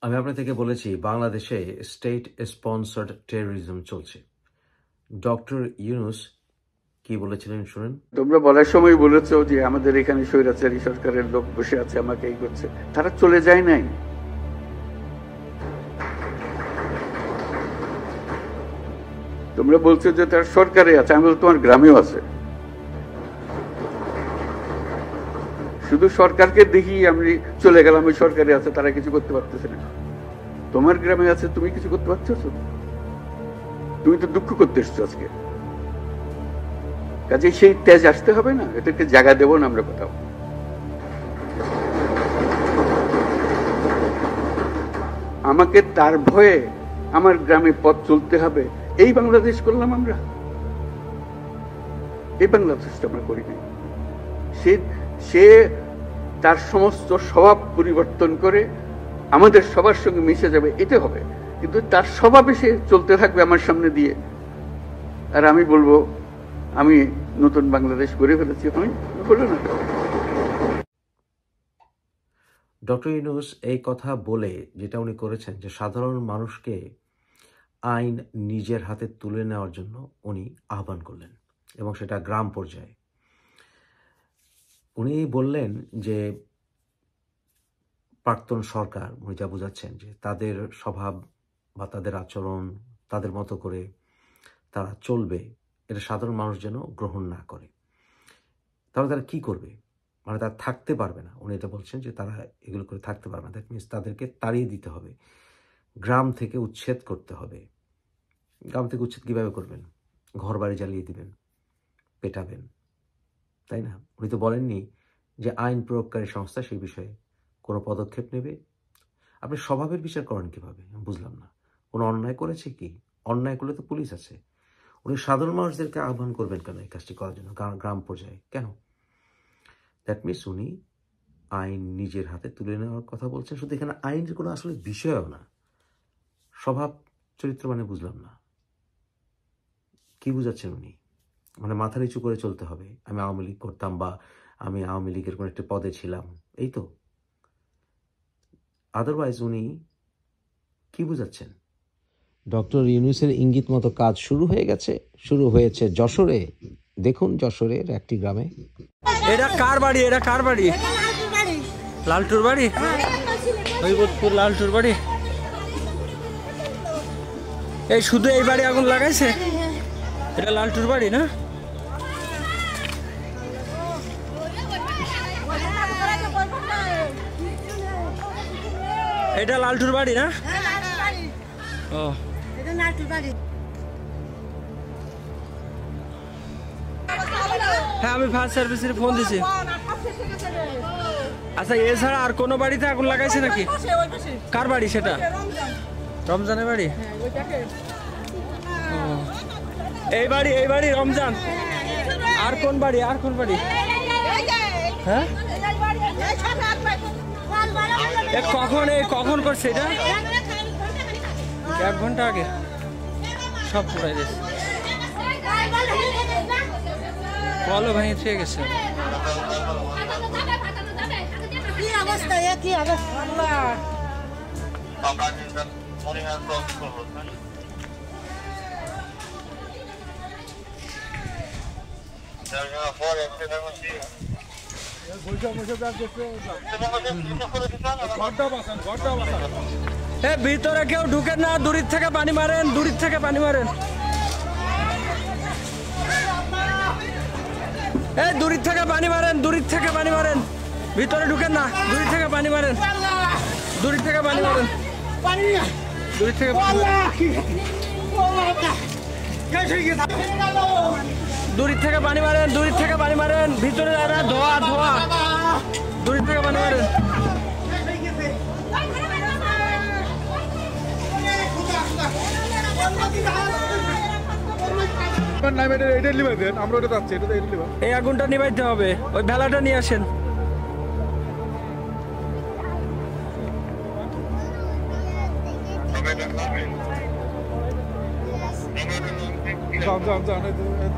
আমি আপনার থেকে বলেছি বাংলাদেশে স্টেট স্পন্সর্ড টেররিজম চলছে। ডক্টর ইউনূস কি বলেছিলেন শুনেন। তোমরা বলার সময় বলেছো যে আমাদের এখানে স্বৈরাচারী সরকারের লোক বসে আছে, আমাকে এই করছে। তারা চলে যায় নাই। তোমরা বলছো যে তার সরকারে আছে, আমি বলছি তোমার গ্রামেও আছে। শুধু সরকারকে দেখি আমি চলে গেলাম ওই সরকারে আছে, তারা কিছু করতে পারতেছে না। তোমার গ্রামে আছে, তুমি কিছু করতে পারছো? তুমি তো দুঃখ করতে এসছো আজকে। কাজে সেই তেজ আসতে হবে না, এটাকে জায়গা দেবো না আমরা কোথাও। আমাকে তার ভয়ে আমার গ্রামে পথ চলতে হবে, এই বাংলাদেশ করলাম আমরা। এই বাংলাদেশটা আমরা করি নাই। সে তার সমস্ত স্বভাব পরিবর্তন করে আমাদের সবার সঙ্গে মিশে যাবে, এটা হবে। কিন্তু তার স্বভাবে সে চলতে থাকবে আমার সামনে দিয়ে, আর আমি বলবো আমি নতুন বাংলাদেশ গড়ে ফেলেছি। আমি বলবো না। ডক্টর ইউনূস এই কথা বলে যেটা উনি করেছেন যে সাধারণ মানুষকে আইন নিজের হাতে তুলে নেওয়ার জন্য উনি আহ্বান করলেন, এবং সেটা গ্রাম পর্যায়ে। উনি বললেন যে প্রাক্তন সরকার, উনি যা বোঝাচ্ছেন যে তাদের স্বভাব বা তাদের আচরণ, তাদের মতো করে তারা চলবে, এটা সাধারণ মানুষ যেন গ্রহণ না করে। তাহলে তারা কি করবে? মানে তারা থাকতে পারবে না। উনি এটা বলছেন যে তারা এগুলো করে থাকতে পারবে না। দ্যাট মিনস তাদেরকে তাড়িয়ে দিতে হবে, গ্রাম থেকে উচ্ছেদ করতে হবে। গ্রাম থেকে উচ্ছেদ কীভাবে করবেন? ঘর বাড়ি জ্বালিয়ে দিবেন, পেটাবেন, তাই না? উনি তো বলেননি যে আইন প্রয়োগকারী সংস্থা সেই বিষয়ে কোনো পদক্ষেপ নেবে। আপনি স্বভাবের বিচার করেন কীভাবে? আমি বুঝলাম না। কোনো অন্যায় করেছে কি? অন্যায় করলে তো পুলিশ আছে। উনি সাধারণ মানুষদেরকে আহ্বান করবেন কেন এই কাজটি করার জন্য গ্রাম পর্যায়ে? কেন? দ্যাট মিনস উনি আইন নিজের হাতে তুলে নেওয়ার কথা বলছেন। শুধু এখানে আইনের কোনো আসলে বিষয়ও না, স্বভাব চরিত্র মানে বুঝলাম না। কি বুঝাচ্ছেন উনি? মানে মাথা নিচু করে চলতে হবে, আমি আওয়ামী লীগ করতাম বা আমি আওয়ামী লীগের কোনো একটা পদে ছিলাম, এই তো? আদারওয়াইজ উনি কি বুঝাচ্ছেন? ডক্টর ইউনূসের ইঙ্গিত মতো কাজ শুরু হয়ে গেছে, শুরু হয়েছে যশোরে। দেখুন যশোরের একটি গ্রামে। এটা কার বাড়ি? এটা কার বাড়ি? লালটুর বাড়ি, হৈবতপুর লালটুর বাড়ি। এই শুধু এই বাড়ি আগুন লাগাইছে? এটা লালটুর বাড়ি না? এটা লালটুর বাড়ি না? ও, এটা লালটুর বাড়ি। হ্যাঁ, আমি ফায়ার সার্ভিসের ফোন দিছি। আচ্ছা, এছাড়া আর কোনো বাড়িতে আগুন লাগাইছে নাকি? কার বাড়ি সেটা? রমজানের বাড়ি? এই বাড়ি, এই বাড়ি রমজান। আর কোন বাড়ি? আর কোন বাড়ি? হ্যাঁ, কখন করছে এটা? 1 ঘন্টা আগে সব পুরাই গেছে, কলও ভেঙে ছুঁয়ে গেছে। ভিতরে কেউ ঢুকেন না, দূরের থেকে পানি মারেন, দূরের থেকে পানি মারেন। এই দূরের থেকে পানি মারেন, দূরের থেকে পানি মারেন, ভিতরে ঢুকেন না, দূরের থেকে পানি মারেন, দূরের থেকে পানি মারেন, দূরের থেকে দূরের থেকে পানি মারেন, দূরের থেকে পানি মারেন, ভিতরে ধোয়া ধোয়া, দূরের থেকে পানি মারেন। এই আগুনটা নিভাইতে হবে, ওই ভেলাটা নিয়ে আসেন।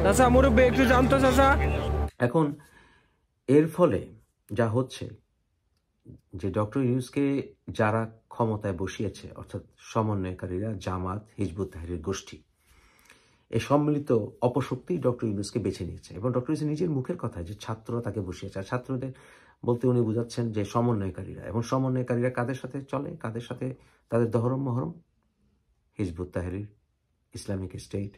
চাচা মুরব্বী একটু জানতো চাচা। এখন এর ফলে যা হচ্ছে যে ডক্টর ইউনূসকে যারা ক্ষমতায় বসিয়েছে, অর্থাৎ সমন্বয়কারীরা, জামাত, হিজবুত তাহরির গোষ্ঠী, এই সম্মিলিত অপশক্তি ডক্টর ইউনূসকে বেছে নিয়েছে। এবং ডক্টর ইউনূস নিজের মুখের কথা যে ছাত্ররা তাকে বসিয়েছে, আর ছাত্রদের বলতে উনি বোঝাচ্ছেন যে সমন্বয়কারীরা। এবং সমন্বয়কারীরা কাদের সাথে চলে, কাদের সাথে তাদের দহরম মহরম? Hizb ut Tahrir, Islamic State,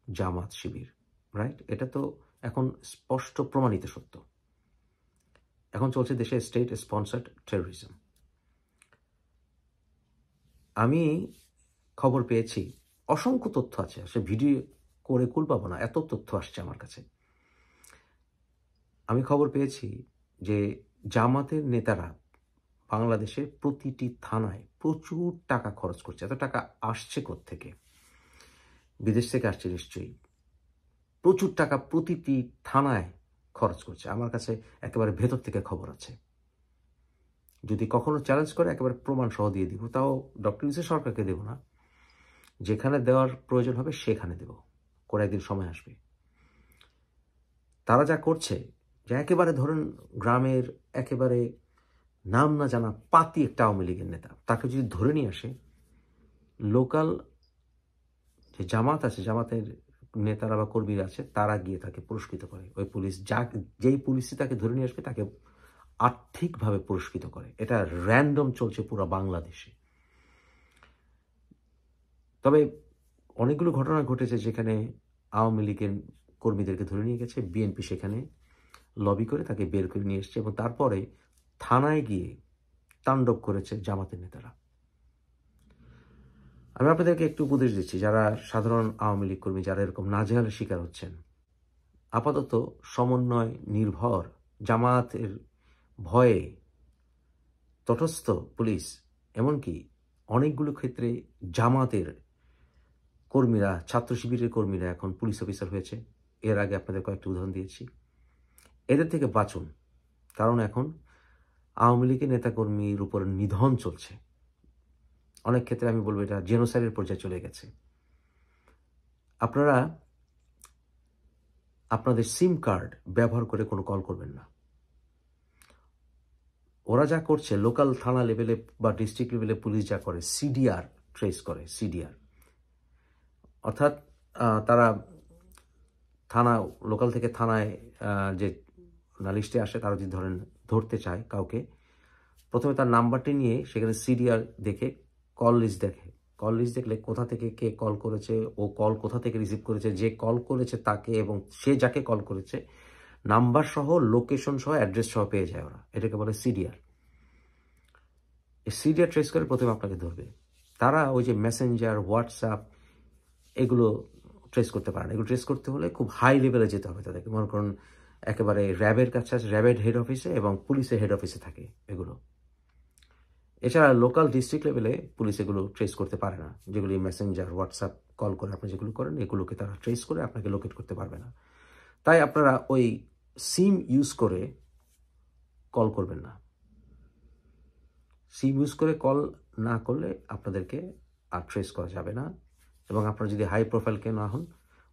Jamaat, Shibir, right? এটা তো এখন স্পষ্ট প্রমাণিত সত্য। এখন চলছে দেশে স্টেট স্পন্সার্ড টেরোরিজম। আমি খবর পেয়েছি, অসংখ্য তথ্য আছে, সে ভিডিও করে কুল পাবো না, এত তথ্য আসছে আমার কাছে। আমি খবর পেয়েছি যে জামাতের নেতারা বাংলাদেশের প্রতিটি থানায় প্রচুর টাকা খরচ করছে। এত টাকা আসছে কোত্থেকে? বিদেশ থেকে আসছে নিশ্চয়ই। প্রচুর টাকা প্রতিটি থানায় খরচ করছে। আমার কাছে একেবারে ভেতর থেকে খবর আছে। যদি কখনো চ্যালেঞ্জ করে একেবারে প্রমাণ সহ দিয়ে দিব। তাও ডক্টর ইউনূসের সরকারকে দেব না, যেখানে দেওয়ার প্রয়োজন হবে সেখানে দেব। করে একদিন সময় আসবে। তারা যা করছে, যে একেবারে ধরেন গ্রামের একেবারে নাম না জানা পাতি একটা আওয়ামী লীগের নেতা, তাকে যদি ধরে নিয়ে আসে, লোকাল যে জামাত আছে, জামাতের নেতারা বা কর্মীরা আছে, তারা গিয়ে তাকে পুরস্কৃত করে। ওই পুলিশ যেই পুলিশই তাকে ধরে নিয়ে আসবে তাকে আর্থিকভাবে পুরস্কৃত করে। এটা র্যান্ডম চলছে পুরো বাংলাদেশে। তবে অনেকগুলো ঘটনা ঘটেছে যেখানে আওয়ামী লীগের কর্মীদেরকে ধরে নিয়ে গেছে, বিএনপি সেখানে লবি করে তাকে বের করে নিয়ে এসছে, এবং তারপরে থানায় গিয়ে তাণ্ডব করেছে জামাতের নেতারা। আমি আপনাদেরকে একটু উপদেশ দিচ্ছি, যারা সাধারণ আওয়ামী লীগ কর্মী, যারা এরকম নাজেহালের শিকার হচ্ছেন, আপাতত সমন্বয় নির্ভর জামাতের ভয়ে তটস্থ পুলিশ, এমনকি অনেকগুলো ক্ষেত্রে জামাতের কর্মীরা, ছাত্র শিবিরের কর্মীরা এখন পুলিশ অফিসার হয়েছে। এর আগে আপনাদের কয়েকটি উদাহরণ দিয়েছি। এদের থেকে বাঁচুন, কারণ এখন আওয়ামী লীগের নেতাকর্মীর উপর নিধন চলছে। অনেক ক্ষেত্রে আমি বলবো এটা জেনোসাইডের পর্যায়ে চলে গেছে। আপনারা আপনাদের সিম কার্ড ব্যবহার করে কোনো কল করবেন না। ওরা যা করছে, লোকাল থানা লেভেলে বা ডিস্ট্রিক্ট লেভেলে পুলিশ যা করে, সিডিআর ট্রেস করে। সিডিআর অর্থাৎ তারা থানা, লোকাল থেকে থানায় যে নালিশটি আসে, তারা যদি ধরতে চায় কাউকে, প্রথমে তার নাম্বারটি নিয়ে সেখানে সিডিআর দেখে কল লিস্ট দেখে। কল লিস্ট দেখলে কোথা থেকে কে কল করেছে, ও কল কোথা থেকে রিসিভ করেছে, যে কল করেছে তাকে এবং সে যাকে কল করেছে নাম্বার সহ, লোকেশন সহ, অ্যাড্রেস সহ পেয়ে যায় ওরা। এটাকে বলে সিডিআর। এই সিডিআর ট্রেস করে প্রথমে আপনাকে ধরবে। তারা ওই যে মেসেঞ্জার, হোয়াটসঅ্যাপ, এগুলো ট্রেস করতে পারে না। এগুলো ট্রেস করতে হলে খুব হাই লেভেলে যেতে হবে তাদেরকে। মনে করুন একেবারে র্যাবের কাছে আছে, র্যাবের হেড অফিসে এবং পুলিশের হেড অফিসে থাকে এগুলো। এছাড়া লোকাল ডিস্ট্রিক্ট লেভেলে পুলিশ এগুলো ট্রেস করতে পারে না। যেগুলি মেসেঞ্জার, হোয়াটসঅ্যাপ কল করে আপনি যেগুলো করেন, এগুলোকে তারা ট্রেস করে আপনাকে লোকেট করতে পারবে না। তাই আপনারা ওই সিম ইউজ করে কল করবেন না। সিম ইউজ করে কল না করলে আপনাদেরকে আর ট্রেস করা যাবে না। এবং আপনারা যদি হাই প্রোফাইল কেউ না হন,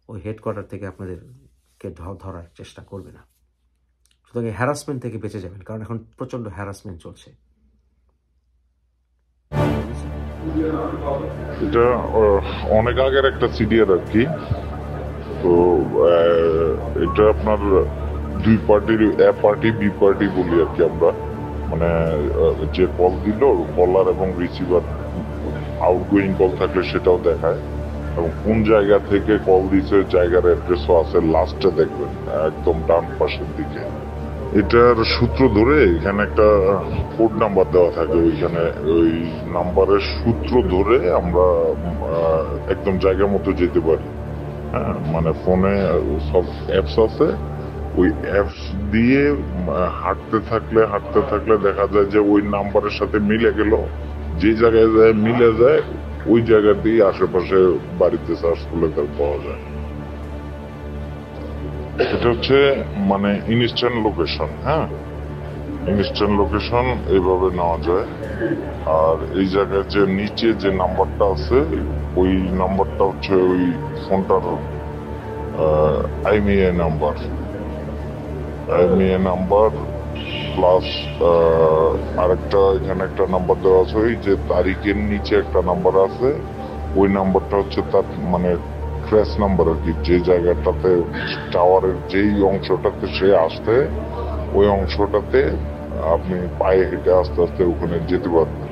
ওই হেডকোয়ার্টার থেকে আপনাদেরকে ধরার চেষ্টা করবে না। সুতরাং হ্যারাসমেন্ট থেকে বেঁচে যাবেন, কারণ এখন প্রচণ্ড হ্যারাসমেন্ট চলছে। এটা অনেক আগের একটা সিডিআর আর কি। তো এটা আপনার দুই পার্টির, এ পার্টি বি পার্টি বলি আর কি আমরা। মানে যে কল দিল, কলার এবং রিসিভার আউটগোয়িং কল থাকলে সেটাও দেখায়, এবং কোন জায়গা থেকে কল দিছে জায়গার অ্যাড্রেসও আছে লাস্টে দেখবেন, একদম ডান পাশের দিকে। এটার সূত্র ধরে এখানে একটা কোড নাম্বার দেওয়া থাকে, ওইখানে ওই নাম্বারের সূত্র ধরে আমরা একদম জায়গা মতো যেতে পারি। হ্যাঁ, মানে ফোনে সব অ্যাপস আছে, ওই অ্যাপস দিয়ে হাঁটতে থাকলে দেখা যায় যে ওই নাম্বারের সাথে মিলে গেল। যে জায়গায় যায় মিলে যায়, ওই জায়গাতেই আশেপাশে বাড়িতে সার্চ করলে তার পাওয়া যায়। এটা হচ্ছে মানে ইনস্ট্যান্ট লোকেশন। হ্যাঁ, ইনস্ট্যান্ট লোকেশন এইভাবে নেওয়া যায়। আর এই জায়গায় যে নিচে যে নাম্বারটা আছে, ওই নাম্বারটা হচ্ছে ওই ফোনটার IMEI নাম্বার। প্লাস আরেকটা এখানে একটা নাম্বার দেওয়া আছে, ওই যে তারিখের নিচে একটা নাম্বার আছে, ওই নাম্বারটা হচ্ছে তার মানে ক্র্যাশ নাম্বার আর কি, যে জায়গাটাতে টাওয়ারের যেই অংশটাতে সে আসতে ওই অংশটাতে আপনি পায়ে হেঁটে আস্তে আস্তে ওখানে যেতে পারবেন।